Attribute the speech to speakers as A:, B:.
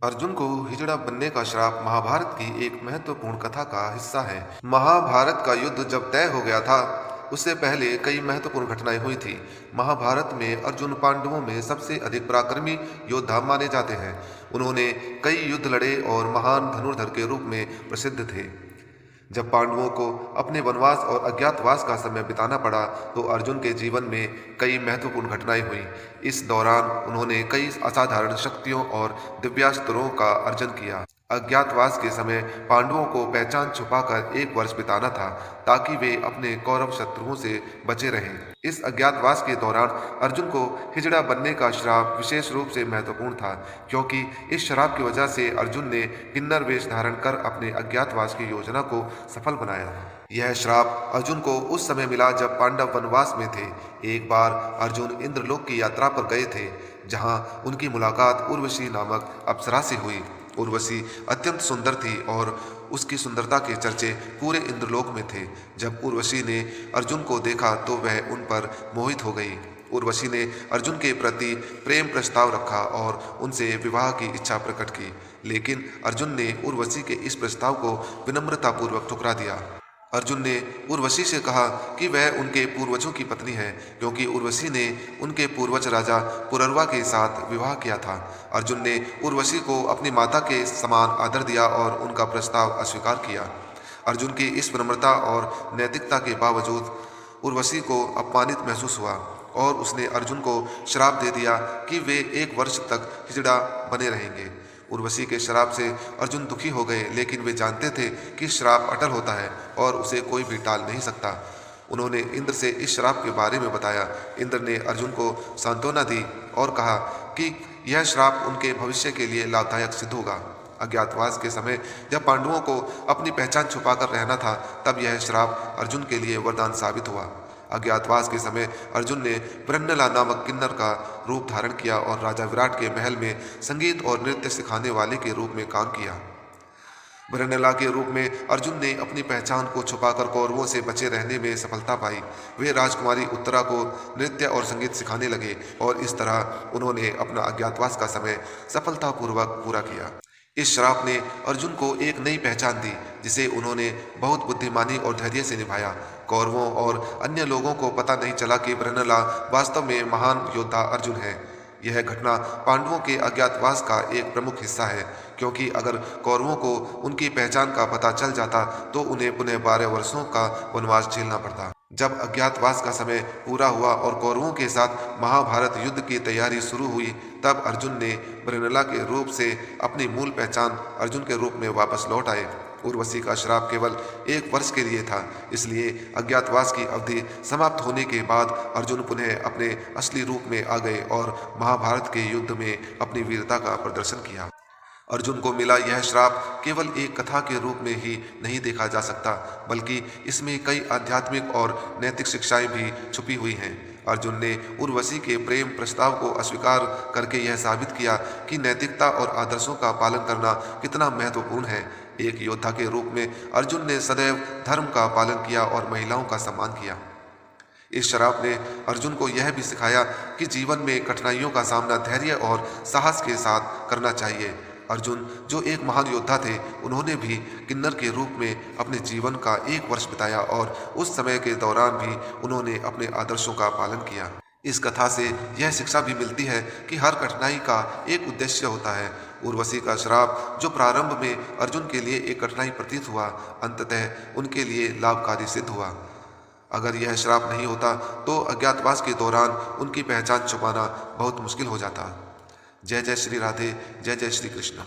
A: अर्जुन को हिजड़ा बनने का श्राप महाभारत की एक महत्वपूर्ण कथा का हिस्सा है। महाभारत का युद्ध जब तय हो गया था, उससे पहले कई महत्वपूर्ण घटनाएं हुई थी। महाभारत में अर्जुन पांडवों में सबसे अधिक पराक्रमी योद्धा माने जाते हैं। उन्होंने कई युद्ध लड़े और महान धनुर्धर के रूप में प्रसिद्ध थे। जब पांडवों को अपने वनवास और अज्ञातवास का समय बिताना पड़ा, तो अर्जुन के जीवन में कई महत्वपूर्ण घटनाएं हुई। इस दौरान उन्होंने कई असाधारण शक्तियों और दिव्यास्त्रों का अर्जन किया। अज्ञातवास के समय पांडवों को पहचान छुपाकर एक वर्ष बिताना था, ताकि वे अपने कौरव शत्रुओं से बचे रहें। इस अज्ञातवास के दौरान अर्जुन को हिजड़ा बनने का श्राप विशेष रूप से महत्वपूर्ण था, क्योंकि इस श्राप की वजह से अर्जुन ने किन्नर वेश धारण कर अपने अज्ञातवास की योजना को सफल बनाया। यह श्राप अर्जुन को उस समय मिला जब पांडव वनवास में थे। एक बार अर्जुन इंद्रलोक की यात्रा पर गए थे, जहां उनकी मुलाकात उर्वशी नामक अप्सरा से हुई। उर्वशी अत्यंत सुंदर थी और उसकी सुंदरता के चर्चे पूरे इंद्रलोक में थे। जब उर्वशी ने अर्जुन को देखा तो वह उन पर मोहित हो गई। उर्वशी ने अर्जुन के प्रति प्रेम प्रस्ताव रखा और उनसे विवाह की इच्छा प्रकट की, लेकिन अर्जुन ने उर्वशी के इस प्रस्ताव को विनम्रतापूर्वक ठुकरा दिया। अर्जुन ने उर्वशी से कहा कि वह उनके पूर्वजों की पत्नी है, क्योंकि उर्वशी ने उनके पूर्वज राजा पुररवा के साथ विवाह किया था। अर्जुन ने उर्वशी को अपनी माता के समान आदर दिया और उनका प्रस्ताव अस्वीकार किया। अर्जुन की इस विनम्रता और नैतिकता के बावजूद उर्वशी को अपमानित महसूस हुआ और उसने अर्जुन को श्राप दे दिया कि वे एक वर्ष तक हिजड़ा बने रहेंगे। उर्वशी के श्राप से अर्जुन दुखी हो गए, लेकिन वे जानते थे कि श्राप अटल होता है और उसे कोई भी टाल नहीं सकता। उन्होंने इंद्र से इस श्राप के बारे में बताया। इंद्र ने अर्जुन को सांत्वना दी और कहा कि यह श्राप उनके भविष्य के लिए लाभदायक सिद्ध होगा। अज्ञातवास के समय जब पांडवों को अपनी पहचान छुपाकर रहना था, तब यह श्राप अर्जुन के लिए वरदान साबित हुआ। अज्ञातवास के समय अर्जुन ने ब्रह्नला नामक किन्नर का रूप धारण किया और राजा विराट के महल में संगीत और नृत्य सिखाने वाले के रूप में काम किया। ब्रह्नला के रूप में अर्जुन ने अपनी पहचान को छुपाकर कौरवों से बचे रहने में सफलता पाई। वे राजकुमारी उत्तरा को नृत्य और संगीत सिखाने लगे और इस तरह उन्होंने अपना अज्ञातवास का समय सफलतापूर्वक पूरा किया। इस श्राप ने अर्जुन को एक नई पहचान दी, जिसे उन्होंने बहुत बुद्धिमानी और धैर्य से निभाया। कौरवों और अन्य लोगों को पता नहीं चला कि ब्रह्नला वास्तव में महान योद्धा अर्जुन है। यह घटना पांडवों के अज्ञातवास का एक प्रमुख हिस्सा है, क्योंकि अगर कौरवों को उनकी पहचान का पता चल जाता तो उन्हें पुनः 12 वर्षों का वनवास झेलना पड़ता। जब अज्ञातवास का समय पूरा हुआ और कौरवों के साथ महाभारत युद्ध की तैयारी शुरू हुई, तब अर्जुन ने ब्रह्नला के रूप से अपनी मूल पहचान अर्जुन के रूप में वापस लौट आए। उर्वशी का श्राप केवल एक वर्ष के लिए था, इसलिए अज्ञातवास की अवधि समाप्त होने के बाद अर्जुन पुनः अपने असली रूप में आ गए और महाभारत के युद्ध में अपनी वीरता का प्रदर्शन किया। अर्जुन को मिला यह श्राप केवल एक कथा के रूप में ही नहीं देखा जा सकता, बल्कि इसमें कई आध्यात्मिक और नैतिक शिक्षाएं भी छुपी हुई हैं। अर्जुन ने उर्वशी के प्रेम प्रस्ताव को अस्वीकार करके यह साबित किया कि नैतिकता और आदर्शों का पालन करना कितना महत्वपूर्ण है। एक योद्धा के रूप में अर्जुन ने सदैव धर्म का पालन किया और महिलाओं का सम्मान किया। इस श्राप ने अर्जुन को यह भी सिखाया कि जीवन में कठिनाइयों का सामना धैर्य और साहस के साथ करना चाहिए। अर्जुन, जो एक महान योद्धा थे, उन्होंने भी किन्नर के रूप में अपने जीवन का एक वर्ष बिताया और उस समय के दौरान भी उन्होंने अपने आदर्शों का पालन किया। इस कथा से यह शिक्षा भी मिलती है कि हर कठिनाई का एक उद्देश्य होता है। उर्वशी का श्राप, जो प्रारंभ में अर्जुन के लिए एक कठिनाई प्रतीत हुआ, अंततः उनके लिए लाभकारी सिद्ध हुआ। अगर यह श्राप नहीं होता तो अज्ञातवास के दौरान उनकी पहचान छुपाना बहुत मुश्किल हो जाता। जय जय श्री राधे, जय जय श्री कृष्ण।